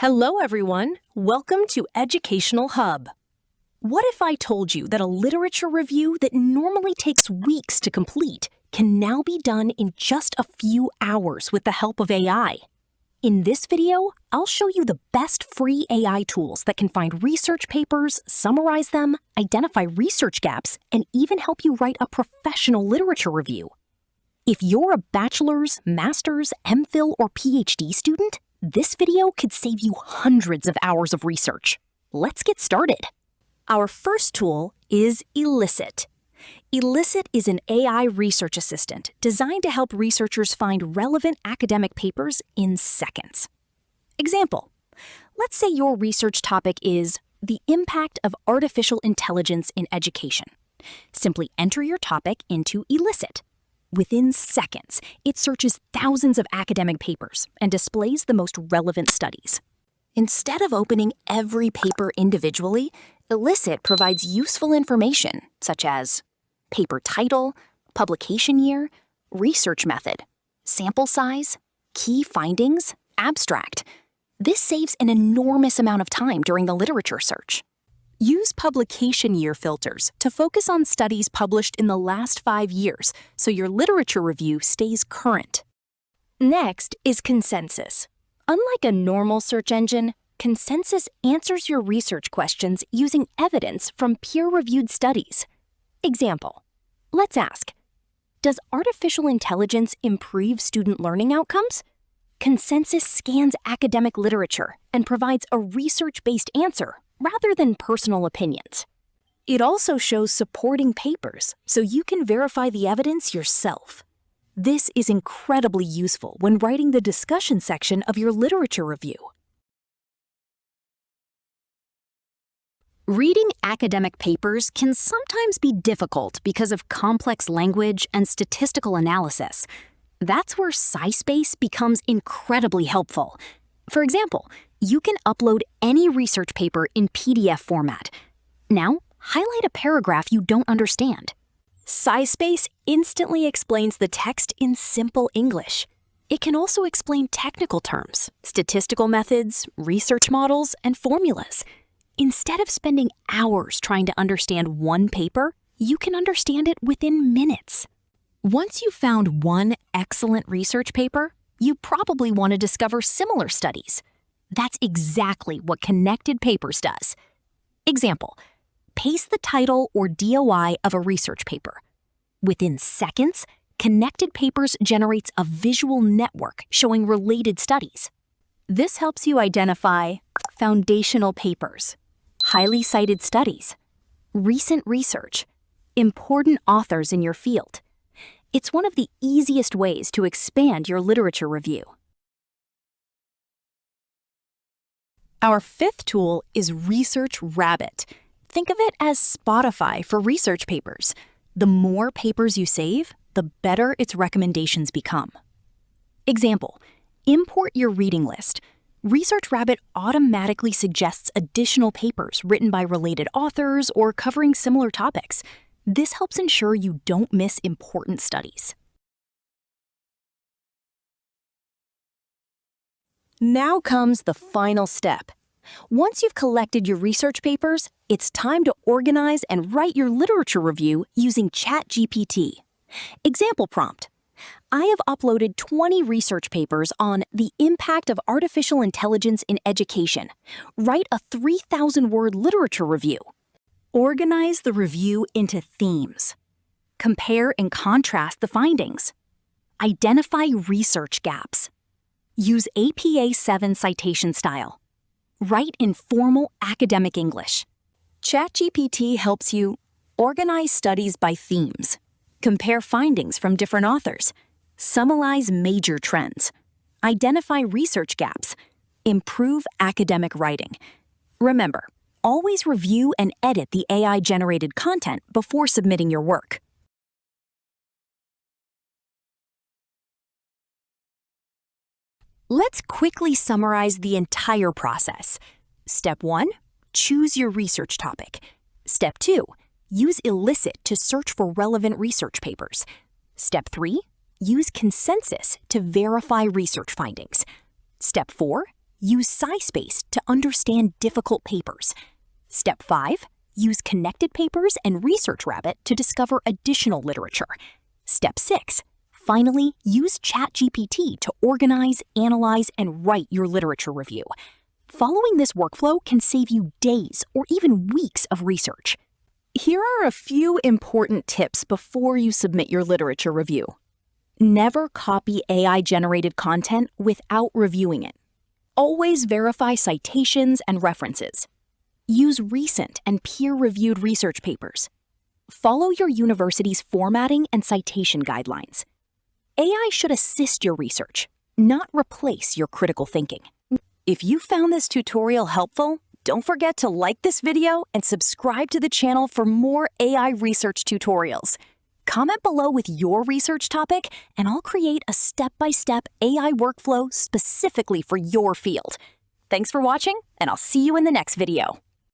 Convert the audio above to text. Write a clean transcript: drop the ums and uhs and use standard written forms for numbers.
Hello, everyone. Welcome to Educational Hub. What if I told you that a literature review that normally takes weeks to complete can now be done in just a few hours with the help of AI? In this video, I'll show you the best free AI tools that can find research papers, summarize them, identify research gaps, and even help you write a professional literature review. If you're a bachelor's, master's, MPhil, or PhD student, this video could save you hundreds of hours of research. Let's get started. Our first tool is Elicit. Elicit is an AI research assistant designed to help researchers find relevant academic papers in seconds. Example, let's say your research topic is the impact of artificial intelligence in education. Simply enter your topic into Elicit. Within seconds, it searches thousands of academic papers and displays the most relevant studies. Instead of opening every paper individually, Elicit provides useful information such as paper title, publication year, research method, sample size, key findings, abstract. This saves an enormous amount of time during the literature search. Use publication year filters to focus on studies published in the last 5 years so your literature review stays current. Next is Consensus. Unlike a normal search engine, Consensus answers your research questions using evidence from peer-reviewed studies. Example, let's ask, does artificial intelligence improve student learning outcomes? Consensus scans academic literature and provides a research-based answer rather than personal opinions. It also shows supporting papers so you can verify the evidence yourself. This is incredibly useful when writing the discussion section of your literature review. Reading academic papers can sometimes be difficult because of complex language and statistical analysis. That's where SciSpace becomes incredibly helpful. For example, you can upload any research paper in PDF format. Now, highlight a paragraph you don't understand. SciSpace instantly explains the text in simple English. It can also explain technical terms, statistical methods, research models, and formulas. Instead of spending hours trying to understand one paper, you can understand it within minutes. Once you've found one excellent research paper, you probably want to discover similar studies. That's exactly what Connected Papers does. Example, paste the title or DOI of a research paper. Within seconds, Connected Papers generates a visual network showing related studies. This helps you identify foundational papers, highly cited studies, recent research, important authors in your field. It's one of the easiest ways to expand your literature review. Our fifth tool is Research Rabbit. Think of it as Spotify for research papers. The more papers you save, the better its recommendations become. Example, import your reading list. Research Rabbit automatically suggests additional papers written by related authors or covering similar topics. This helps ensure you don't miss important studies. Now comes the final step. Once you've collected your research papers, it's time to organize and write your literature review using ChatGPT. Example prompt. I have uploaded 20 research papers on the impact of artificial intelligence in education. Write a 3,000-word literature review. Organize the review into themes. Compare and contrast the findings. Identify research gaps. Use APA 7 citation style. Write in formal academic English. ChatGPT helps you organize studies by themes, compare findings from different authors, summarize major trends, identify research gaps, improve academic writing. Remember, always review and edit the AI-generated content before submitting your work. Let's quickly summarize the entire process. Step 1, choose your research topic. Step 2, use Elicit to search for relevant research papers. Step 3, use Consensus to verify research findings. Step 4, use SciSpace to understand difficult papers. Step 5, use Connected Papers and ResearchRabbit to discover additional literature. Step 6, finally, use ChatGPT to organize, analyze, and write your literature review. Following this workflow can save you days or even weeks of research. Here are a few important tips before you submit your literature review. Never copy AI-generated content without reviewing it. Always verify citations and references. Use recent and peer-reviewed research papers. Follow your university's formatting and citation guidelines. AI should assist your research, not replace your critical thinking. If you found this tutorial helpful, don't forget to like this video and subscribe to the channel for more AI research tutorials. Comment below with your research topic, and I'll create a step-by-step AI workflow specifically for your field. Thanks for watching, and I'll see you in the next video.